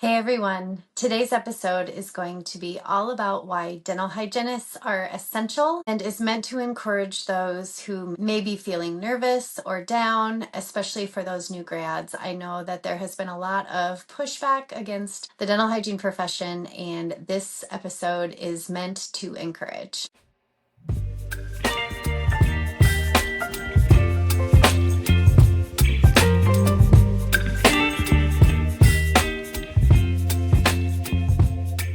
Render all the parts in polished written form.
Hey everyone, today's episode is going to be all about why dental hygienists are essential and is meant to encourage those who may be feeling nervous or down, especially for those new grads. I know that there has been a lot of pushback against the dental hygiene profession, and this episode is meant to encourage.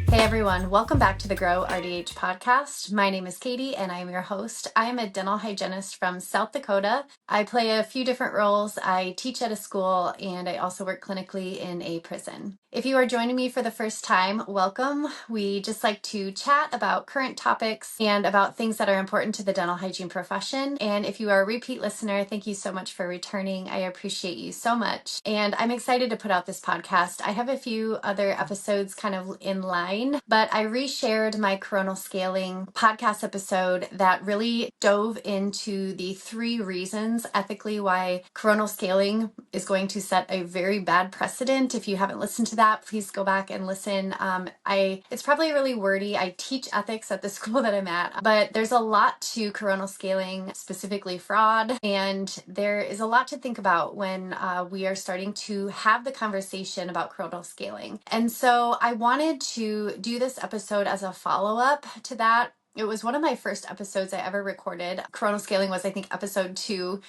Hey everyone, welcome back to the Grow RDH podcast. My name is Katie and I am your host. I am a dental hygienist from South Dakota. I play a few different roles. I teach at a school and I also work clinically in a prison. If you are joining me for the first time, welcome. We just like to chat about current topics and about things that are important to the dental hygiene profession. And if you are a repeat listener, thank you so much for returning. I appreciate you so much. And I'm excited to put out this podcast. I have a few other episodes kind of in line, but I reshared my coronal scaling podcast episode that really dove into the 3 reasons ethically why coronal scaling is going to set a very bad precedent. If you haven't listened to that, please go back and listen. It's probably really wordy. I teach ethics at the school that I'm at, but there's a lot to coronal scaling, specifically fraud, and there is a lot to think about when we are starting to have the conversation about coronal scaling. And so I wanted to do this episode as a follow-up to that. It was one of my first episodes I ever recorded. Coronal scaling was, I think, episode 2.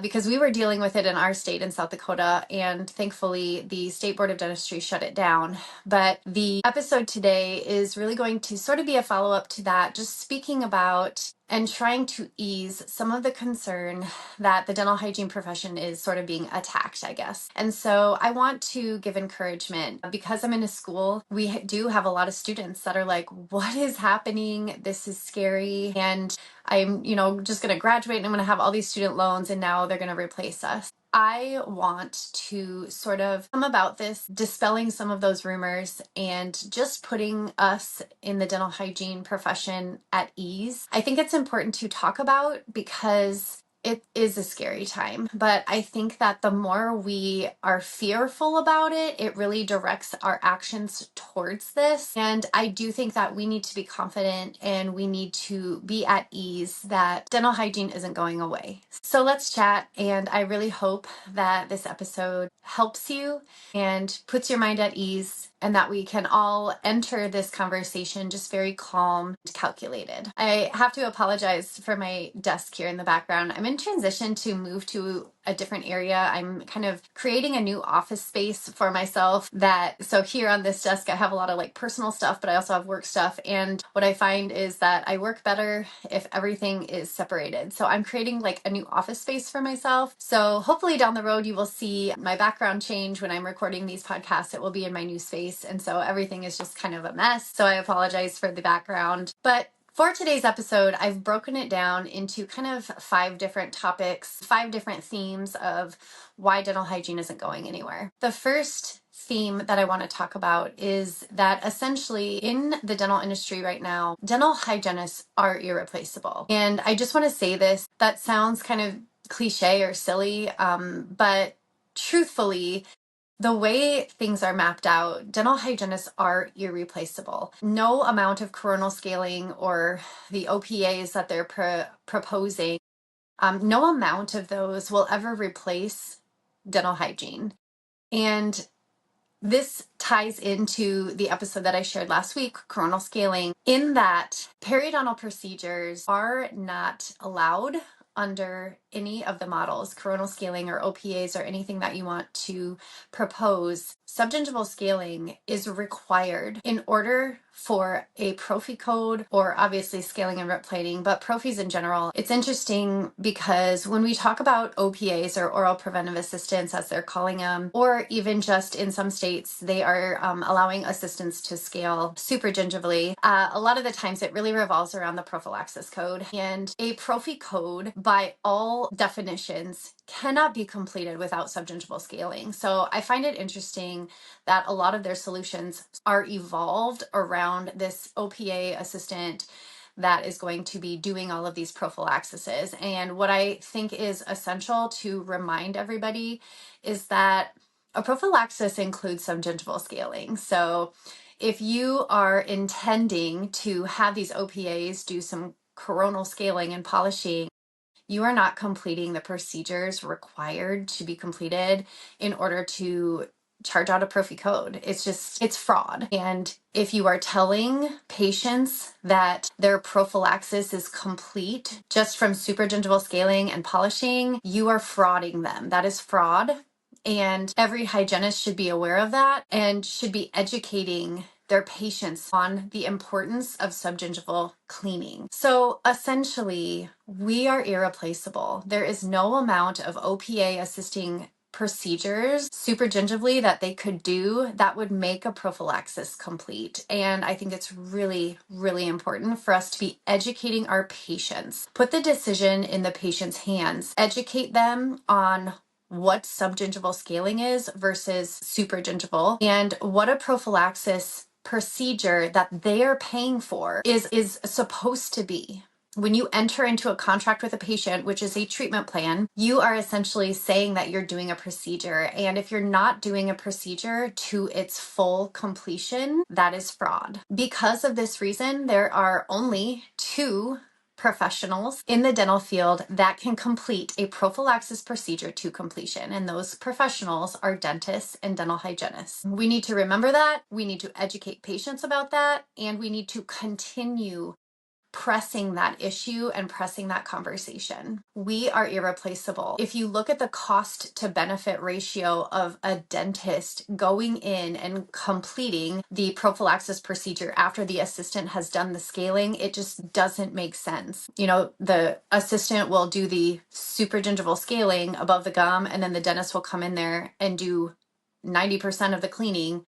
Because we were dealing with it in our state in South Dakota, and thankfully the State Board of Dentistry shut it down. But the episode today is really going to sort of be a follow-up to that, just speaking about and trying to ease some of the concern that the dental hygiene profession is sort of being attacked, I guess. And so I want to give encouragement. Because I'm in a school, we do have a lot of students that are like, what is happening? This is scary. And I'm, just going to graduate and I'm going to have all these student loans and now they're going to replace us. I want to sort of come about this, dispelling some of those rumors and just putting us in the dental hygiene profession at ease. I think it's important to talk about because it is a scary time, but I think that the more we are fearful about it, it really directs our actions towards this. And I do think that we need to be confident and we need to be at ease that dental hygiene isn't going away. So let's chat. And I really hope that this episode helps you and puts your mind at ease, and that we can all enter this conversation just very calm and calculated. I have to apologize for my desk here in the background. I'm in transition to move to a different area. I'm kind of creating a new office space for myself so here on this desk, I have a lot of personal stuff, but I also have work stuff. And what I find is that I work better if everything is separated. So I'm creating a new office space for myself. So hopefully down the road, you will see my background change when I'm recording these podcasts. It will be in my new space. And so everything is just kind of a mess. So I apologize for the background. But for today's episode, I've broken it down into kind of 5 different topics, 5 different themes of why dental hygiene isn't going anywhere. The first theme that I want to talk about is that essentially in the dental industry right now, dental hygienists are irreplaceable. And I just want to say this, that sounds kind of cliche or silly, but truthfully, the way things are mapped out, dental hygienists are irreplaceable. No amount of coronal scaling or the OPAs that they're proposing, no amount of those will ever replace dental hygiene. And this ties into the episode that I shared last week, coronal scaling, in that periodontal procedures are not allowed under any of the models, coronal scaling or OPAs or anything that you want to propose. Subgingival scaling is required in order for a prophy code, or obviously scaling and rip plating, but prophys in general. It's interesting because when we talk about OPAs or oral preventive assistance, as they're calling them, or even just in some states, they are allowing assistants to scale supragingivally. A lot of the times it really revolves around the prophylaxis code, and a prophy code by all definitions cannot be completed without subgingival scaling. So I find it interesting that a lot of their solutions are evolved around this OPA assistant that is going to be doing all of these prophylaxis. And what I think is essential to remind everybody is that A prophylaxis includes some gingival scaling. So if you are intending to have these OPAs do some coronal scaling and polishing, you are not completing the procedures required to be completed in order to charge out a prophy code. It's fraud. And if you are telling patients that their prophylaxis is complete just from supragingival scaling and polishing, you are frauding them. That is fraud. And every hygienist should be aware of that and should be educating their patients on the importance of subgingival cleaning. So essentially, we are irreplaceable. There is no amount of OPA assisting procedures supragingivally that they could do that would make a prophylaxis complete. And I think it's really, really important for us to be educating our patients. Put the decision in the patient's hands. Educate them on what subgingival scaling is versus supragingival and what a prophylaxis procedure that they are paying for is supposed to be. When you enter into a contract with a patient, which is a treatment plan, you are essentially saying that you're doing a procedure. And if you're not doing a procedure to its full completion, that is fraud. Because of this reason, there are only two professionals in the dental field that can complete a prophylaxis procedure to completion. And those professionals are dentists and dental hygienists. We need to remember that. We need to educate patients about that. And we need to continue pressing that issue and pressing that conversation. We are irreplaceable. If you look at the cost to benefit ratio of a dentist going in and completing the prophylaxis procedure after the assistant has done the scaling, it just doesn't make sense. You know, the assistant will do the supragingival scaling above the gum, and then the dentist will come in there and do 90% of the cleaning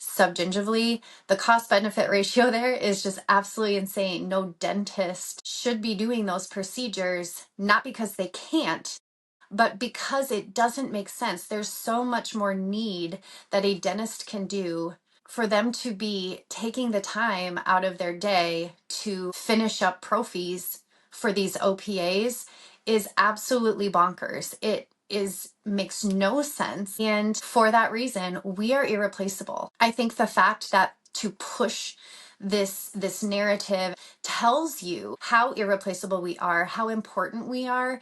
subgingivally. The cost benefit ratio there is just absolutely insane. No dentist should be doing those procedures, not because they can't, but because it doesn't make sense. There's so much more need that a dentist can do. For them to be taking the time out of their day to finish up prophies for these OPAs is absolutely bonkers. It makes no sense. And for that reason, we are irreplaceable. I think the fact that to push this narrative tells you how irreplaceable we are, how important we are.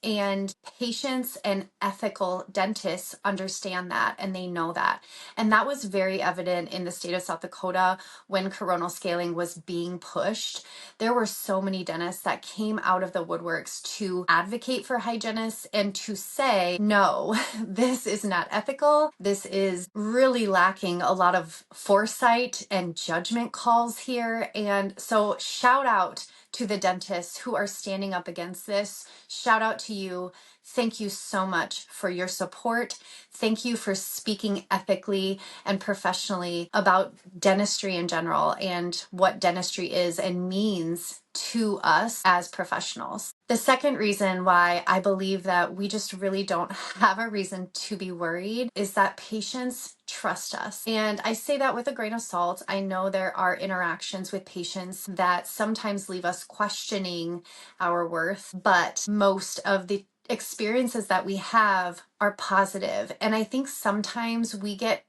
And patients and ethical dentists understand that and they know that. And that was very evident in the state of South Dakota when coronal scaling was being pushed. There were so many dentists that came out of the woodworks to advocate for hygienists and to say, no, this is not ethical. This is really lacking a lot of foresight and judgment calls here. And so shout out to the dentists who are standing up against this. Shout out to you. Thank you so much for your support. Thank you for speaking ethically and professionally about dentistry in general and what dentistry is and means to us as professionals. The second reason why I believe that we just really don't have a reason to be worried is that patients trust us. And I say that with a grain of salt. I know there are interactions with patients that sometimes leave us questioning our worth, but most of the experiences that we have are positive. And I think sometimes we get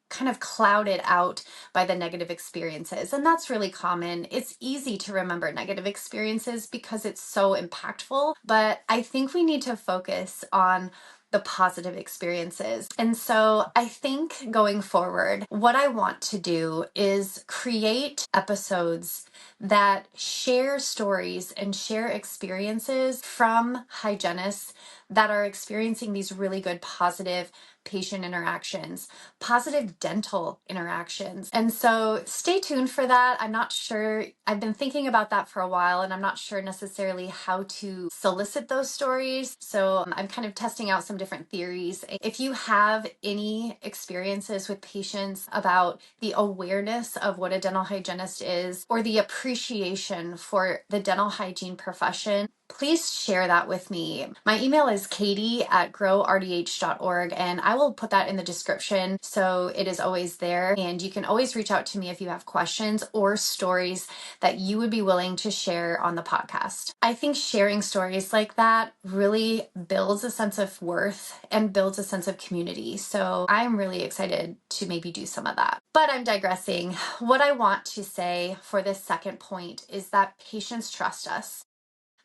kind of clouded out by the negative experiences. And that's really common. It's easy to remember negative experiences because it's so impactful, but I think we need to focus on the positive experiences. And so I think going forward, what I want to do is create episodes that share stories and share experiences from hygienists that are experiencing these really good positive patient interactions, positive dental interactions. And so stay tuned for that. I'm not sure, I've been thinking about that for a while and I'm not sure necessarily how to solicit those stories. So I'm kind of testing out some different theories. If you have any experiences with patients about the awareness of what a dental hygienist is or the appreciation for the dental hygiene profession, please share that with me. My email is katie@growrdh.org, and I will put that in the description so it is always there. And you can always reach out to me if you have questions or stories that you would be willing to share on the podcast. I think sharing stories like that really builds a sense of worth and builds a sense of community. So I'm really excited to maybe do some of that. But I'm digressing. What I want to say for this second point is that patients trust us.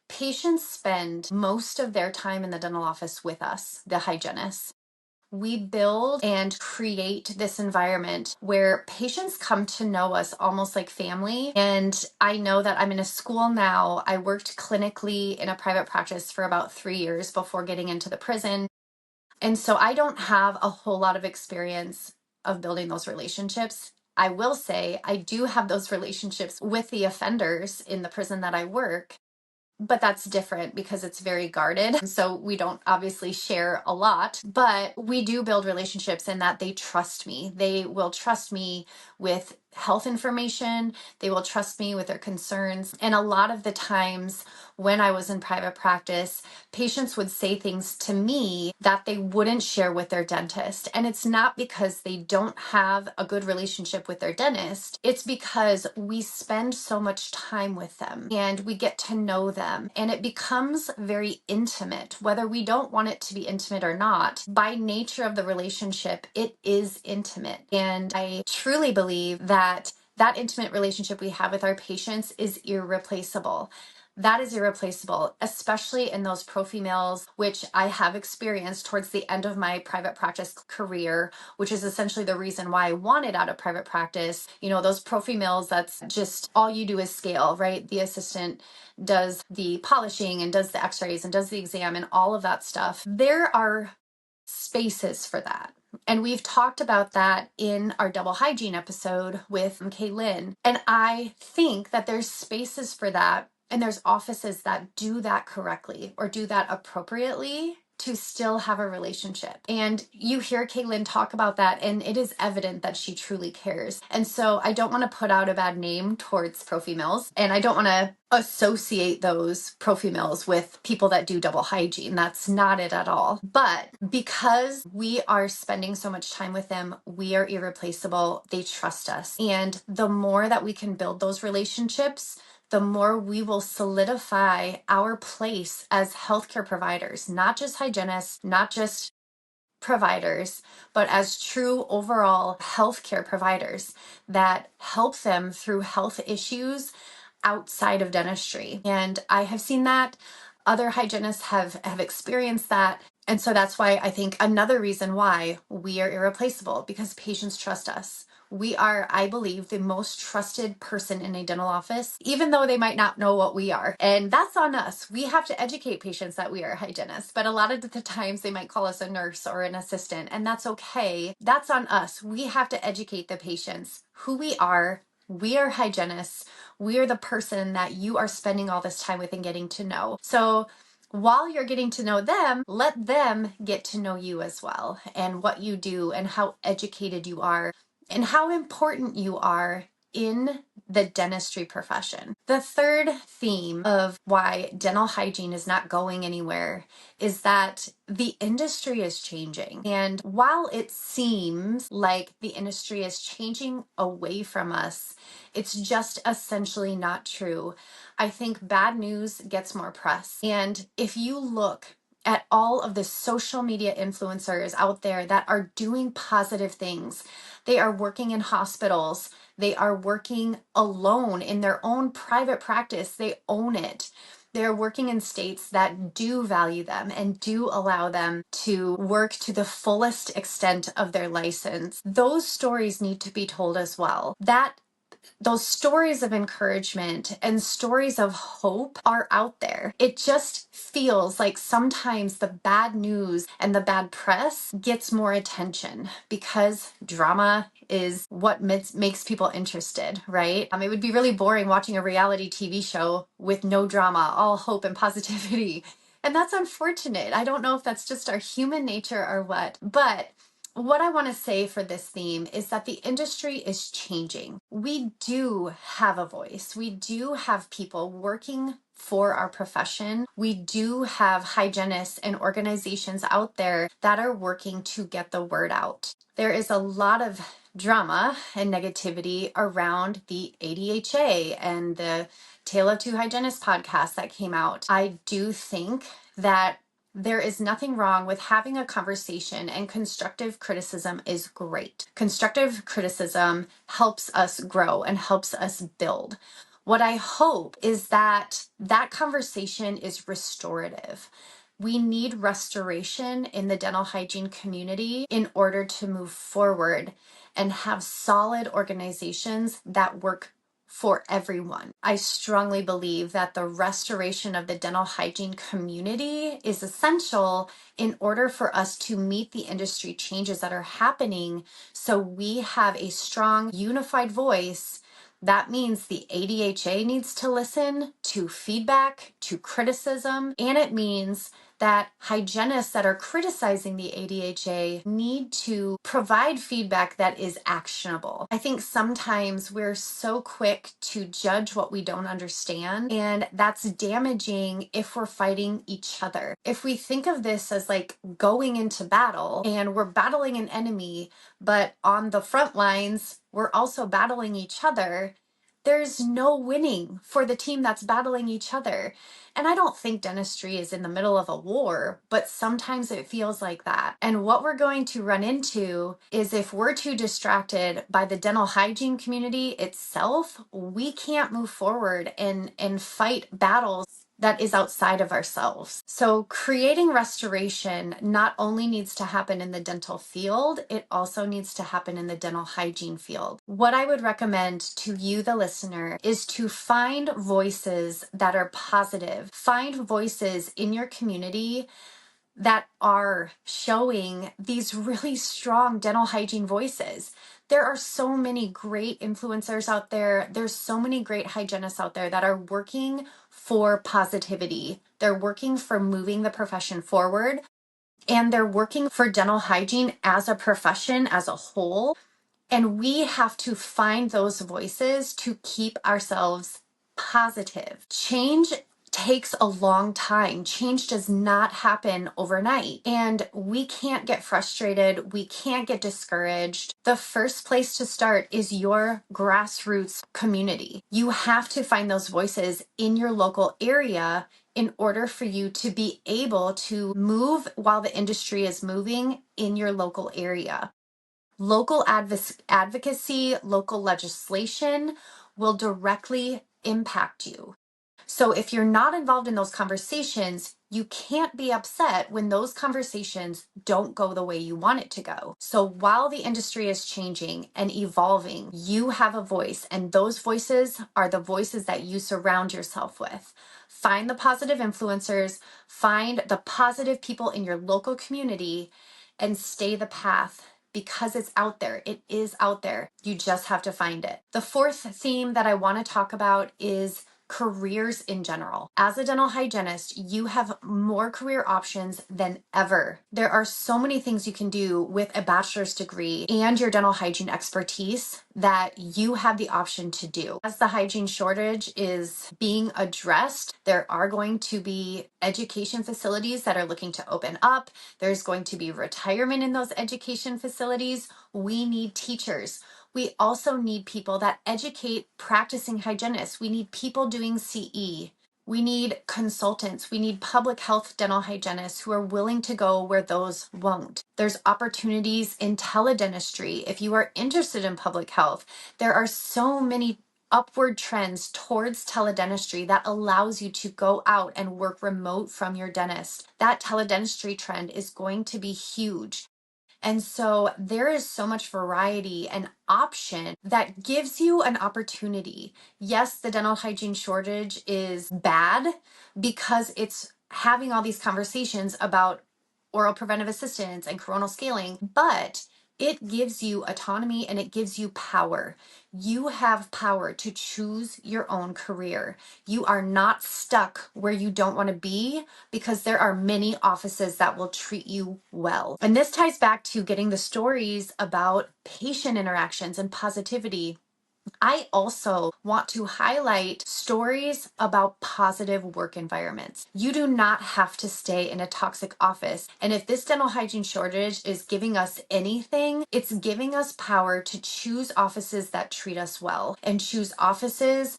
Patients spend most of their time in the dental office with us, the hygienists. We build and create this environment where patients come to know us almost like family. And I know that I'm in a school now. I worked clinically in a private practice for about 3 years before getting into the prison. And so I don't have a whole lot of experience of building those relationships. I will say I do have those relationships with the offenders in the prison that I work. But that's different because it's very guarded. So we don't obviously share a lot, but we do build relationships in that they trust me. They will trust me with health information. They will trust me with their concerns. And a lot of the times when I was in private practice, patients would say things to me that they wouldn't share with their dentist. And it's not because they don't have a good relationship with their dentist. It's because we spend so much time with them and we get to know them, and it becomes very intimate, whether we don't want it to be intimate or not. By nature of the relationship, it is intimate. And I truly believe that that intimate relationship we have with our patients is irreplaceable. That is irreplaceable, especially in those prophy mills, which I have experienced towards the end of my private practice career, which is essentially the reason why I wanted out of private practice. You know, those prophy mills, that's just all you do is scale, right? The assistant does the polishing and does the x-rays and does the exam and all of that stuff. There are spaces for that. And we've talked about that in our double hygiene episode with Kaylin. And I think that there's spaces for that. And there's offices that do that correctly or do that appropriately to still have a relationship. And you hear Kaylin talk about that, and it is evident that she truly cares. And so I don't want to put out a bad name towards prophy mills, and I don't want to associate those prophy mills with people that do double hygiene. That's not it at all. But because we are spending so much time with them, we are irreplaceable. They trust us. And the more that we can build those relationships, the more we will solidify our place as healthcare providers, not just hygienists, not just providers, but as true overall healthcare providers that help them through health issues outside of dentistry. And I have seen that. Other hygienists have experienced that. And so that's why I think another reason why we are irreplaceable, because patients trust us. We are, I believe, the most trusted person in a dental office, even though they might not know what we are. And that's on us. We have to educate patients that we are hygienists, but a lot of the times they might call us a nurse or an assistant, and that's okay. That's on us. We have to educate the patients who we are. We are hygienists. We are the person that you are spending all this time with and getting to know. So while you're getting to know them, let them get to know you as well, and what you do and how educated you are and how important you are in the dentistry profession. The third theme of why dental hygiene is not going anywhere is that the industry is changing. And while it seems like the industry is changing away from us, it's just essentially not true. I think bad news gets more press. And if you look at all of the social media influencers out there that are doing positive things, they are working in hospitals. They are working alone in their own private practice. They own it. They're working in states that do value them and do allow them to work to the fullest extent of their license. Those stories need to be told as well. Those stories of encouragement and stories of hope are out there. It just feels like sometimes the bad news and the bad press gets more attention because drama is what makes people interested, right? It would be really boring watching a reality TV show with no drama, all hope and positivity. And that's unfortunate. I don't know if that's just our human nature or what I want to say for this theme is that the industry is changing. We do have a voice. We do have people working for our profession. We do have hygienists and organizations out there that are working to get the word out. There is a lot of drama and negativity around the ADHA and the Tale of Two Hygienists podcast that came out. I do think that there is nothing wrong with having a conversation, and constructive criticism is great. Constructive criticism helps us grow and helps us build. What I hope is that that conversation is restorative. We need restoration in the dental hygiene community in order to move forward and have solid organizations that work for everyone. I strongly believe that the restoration of the dental hygiene community is essential in order for us to meet the industry changes that are happening, so we have a strong, unified voice. That means the ADHA needs to listen to feedback, to criticism, and it means that hygienists that are criticizing the ADHA need to provide feedback that is actionable. I think sometimes we're so quick to judge what we don't understand, and that's damaging if we're fighting each other. If we think of this as like going into battle and we're battling an enemy, but on the front lines, we're also battling each other, there's no winning for the team that's battling each other. And I don't think dentistry is in the middle of a war, but sometimes it feels like that. And what we're going to run into is if we're too distracted by the dental hygiene community itself, we can't move forward and fight battles that is outside of ourselves. So creating restoration not only needs to happen in the dental field, it also needs to happen in the dental hygiene field. What I would recommend to you, the listener, is to find voices that are positive. Find voices in your community that are showing these really strong dental hygiene voices. There are so many great influencers out there. There's so many great hygienists out there that are working for positivity. They're working for moving the profession forward, and they're working for dental hygiene as a profession as a whole. And we have to find those voices to keep ourselves positive. Change takes a long time. Change does not happen overnight. And we can't get frustrated. We can't get discouraged. The first place to start is your grassroots community. You have to find those voices in your local area in order for you to be able to move while the industry is moving in your local area. Local advocacy, local legislation will directly impact you. So if you're not involved in those conversations, you can't be upset when those conversations don't go the way you want it to go. So while the industry is changing and evolving, you have a voice, and those voices are the voices that you surround yourself with. Find the positive influencers, find the positive people in your local community, and stay the path. Because it's out there. It is out there. You just have to find it. The fourth theme that I want to talk about is careers in general. As a dental hygienist, you have more career options than ever. There are so many things you can do with a bachelor's degree and your dental hygiene expertise that you have the option to do. As the hygiene shortage is being addressed, there are going to be education facilities that are looking to open up. There's going to be retirement in those education facilities. We need teachers. We also need people that educate practicing hygienists. We need people doing CE. We need consultants. We need public health dental hygienists who are willing to go where those won't. There's opportunities in teledentistry. If you are interested in public health, there are so many upward trends towards teledentistry that allows you to go out and work remote from your dentist. That teledentistry trend is going to be huge. And so there is so much variety and option that gives you an opportunity. Yes, the dental hygiene shortage is bad because it's having all these conversations about oral preventive assistance and coronal scaling, but it gives you autonomy and it gives you power. You have power to choose your own career. You are not stuck where you don't want to be because there are many offices that will treat you well. And this ties back to getting the stories about patient interactions and positivity. I also want to highlight stories about positive work environments. You do not have to stay in a toxic office. And if this dental hygiene shortage is giving us anything, it's giving us power to choose offices that treat us well and choose offices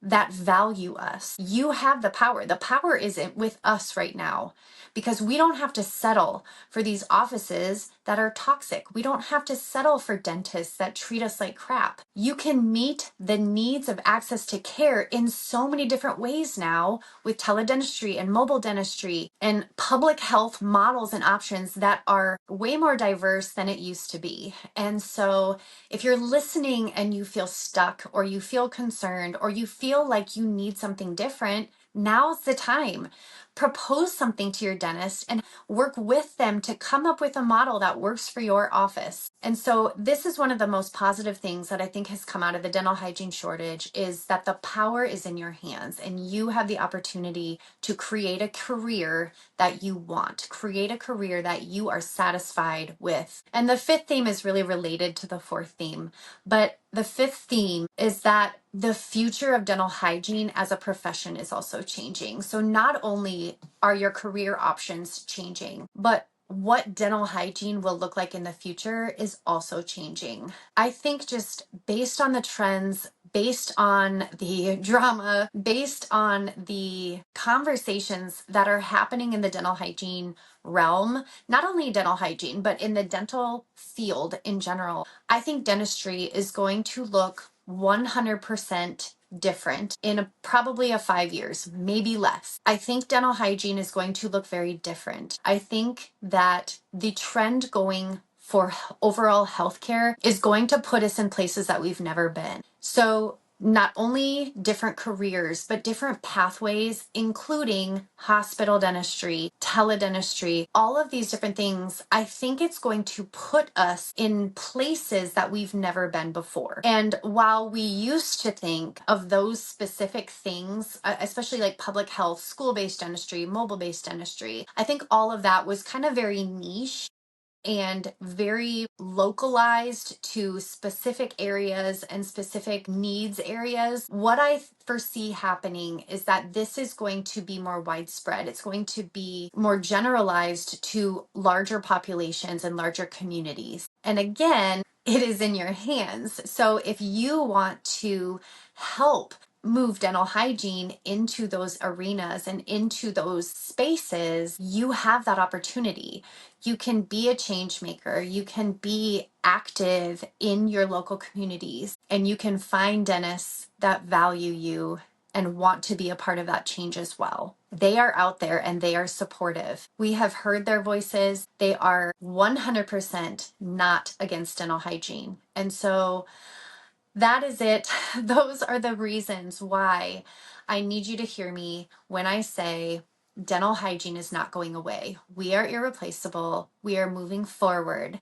that value us. You have the power. The power isn't with us right now because we don't have to settle for these offices that are toxic. We don't have to settle for dentists that treat us like crap. You can meet the needs of access to care in so many different ways now with teledentistry and mobile dentistry and public health models and options that are way more diverse than it used to be. And so if you're listening and you feel stuck or you feel concerned or you feel like you need something different, now's the time. Propose something to your dentist and work with them to come up with a model that works for your office. And so this is one of the most positive things that I think has come out of the dental hygiene shortage is that the power is in your hands and you have the opportunity to create a career that you want, create a career that you are satisfied with. And the fifth theme is really related to the fourth theme, but the fifth theme is that the future of dental hygiene as a profession is also changing. So not only are your career options changing, but what dental hygiene will look like in the future is also changing. I think just based on the trends, based on the drama, based on the conversations that are happening in the dental hygiene realm, not only dental hygiene, but in the dental field in general, I think dentistry is going to look 100% different in probably a 5 years, maybe less. I think dental hygiene is going to look very different. I think that the trend going for overall healthcare is going to put us in places that we've never been. So not only different careers, but different pathways, including hospital dentistry, teledentistry, all of these different things. I think it's going to put us in places that we've never been before. And while we used to think of those specific things, especially like public health, school-based dentistry, mobile-based dentistry, I think all of that was kind of very niche and very localized to specific areas and specific needs areas. What I foresee happening is that this is going to be more widespread. It's going to be more generalized to larger populations and larger communities. And again, it is in your hands. So if you want to help move dental hygiene into those arenas and into those spaces, you have that opportunity. You can be a change maker. You can be active in your local communities and you can find dentists that value you and want to be a part of that change as well. They are out there and they are supportive. We have heard their voices. They are 100% not against dental hygiene. And so that is it. Those are the reasons why I need you to hear me when I say dental hygiene is not going away. We are irreplaceable. We are moving forward.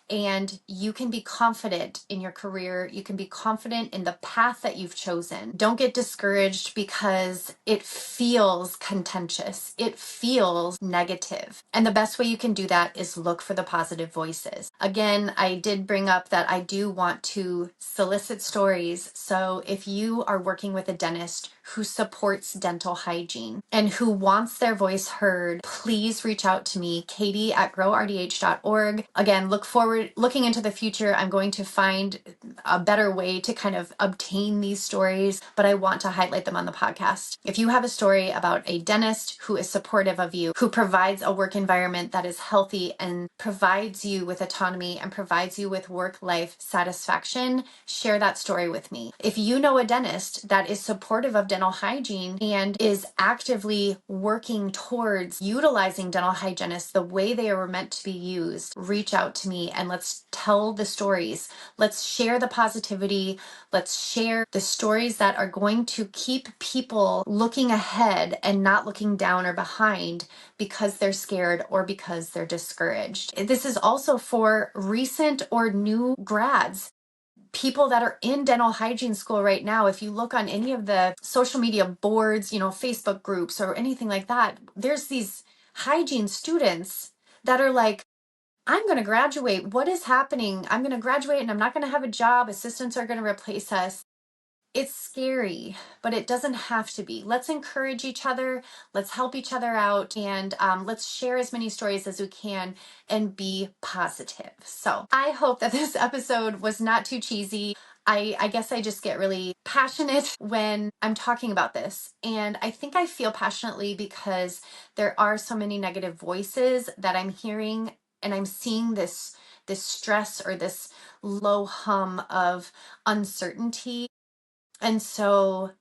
And you can be confident in your career. You can be confident in the path that you've chosen. Don't get discouraged because it feels contentious. It feels negative. And the best way you can do that is look for the positive voices. Again, I did bring up that I do want to solicit stories. So if you are working with a dentist who supports dental hygiene and who wants their voice heard, please reach out to me, Katie at growrdh.org. Again, looking into the future, I'm going to find a better way to kind of obtain these stories, but I want to highlight them on the podcast. If you have a story about a dentist who is supportive of you, who provides a work environment that is healthy and provides you with autonomy and provides you with work-life satisfaction, share that story with me. If you know a dentist that is supportive of dental hygiene and is actively working towards utilizing dental hygienists the way they are meant to be used, reach out to me and let's tell the stories. Let's share the positivity. Let's share the stories that are going to keep people looking ahead and not looking down or behind because they're scared or because they're discouraged. This is also for recent or new grads, people that are in dental hygiene school right now. If you look on any of the social media boards, Facebook groups or anything like that, there's these hygiene students that are like, I'm going to graduate. What is happening? I'm going to graduate and I'm not going to have a job. Assistants are going to replace us. It's scary, but it doesn't have to be. Let's encourage each other. Let's help each other out. And let's share as many stories as we can and be positive. So I hope that this episode was not too cheesy. I guess I just get really passionate when I'm talking about this. And I think I feel passionately because there are so many negative voices that I'm hearing, and I'm seeing this stress or this low hum of uncertainty. And so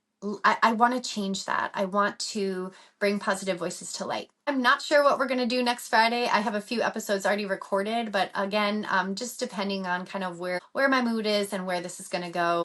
I want to change that. I want to bring positive voices to light. I'm not sure what we're going to do next Friday. I have a few episodes already recorded, but again, just depending on kind of where my mood is and where this is going to go,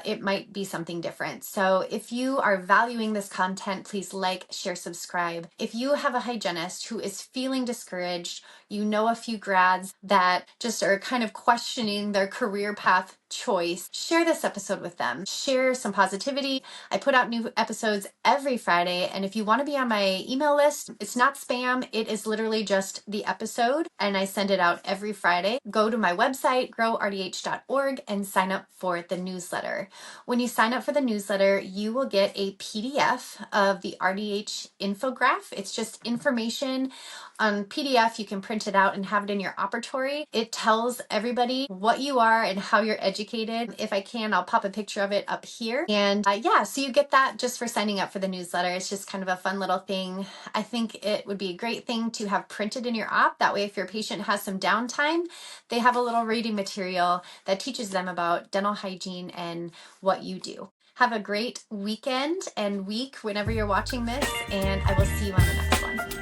it might be something different. So if you are valuing this content, please like, share, subscribe. If you have a hygienist who is feeling discouraged, you know a few grads that just are kind of questioning their career path choice, share this episode with them. Share some positivity. I put out new episodes every Friday, and if you want to be on my email list, it's not spam. It is literally just the episode, and I send it out every Friday. Go to my website, growrdh.org, and sign up for the newsletter. When you sign up for the newsletter, you will get a PDF of the RDH infograph. It's just information on PDF. You can print it out and have it in your operatory. It tells everybody what you are and how you're educated. If I can, I'll pop a picture of it up here. And yeah, so you get that just for signing up for the newsletter. It's just kind of a fun little thing. I think it would be a great thing to have printed in your op. That way, if your patient has some downtime, they have a little reading material that teaches them about dental hygiene and what you do. Have a great weekend and week whenever you're watching this, and I will see you on the next one.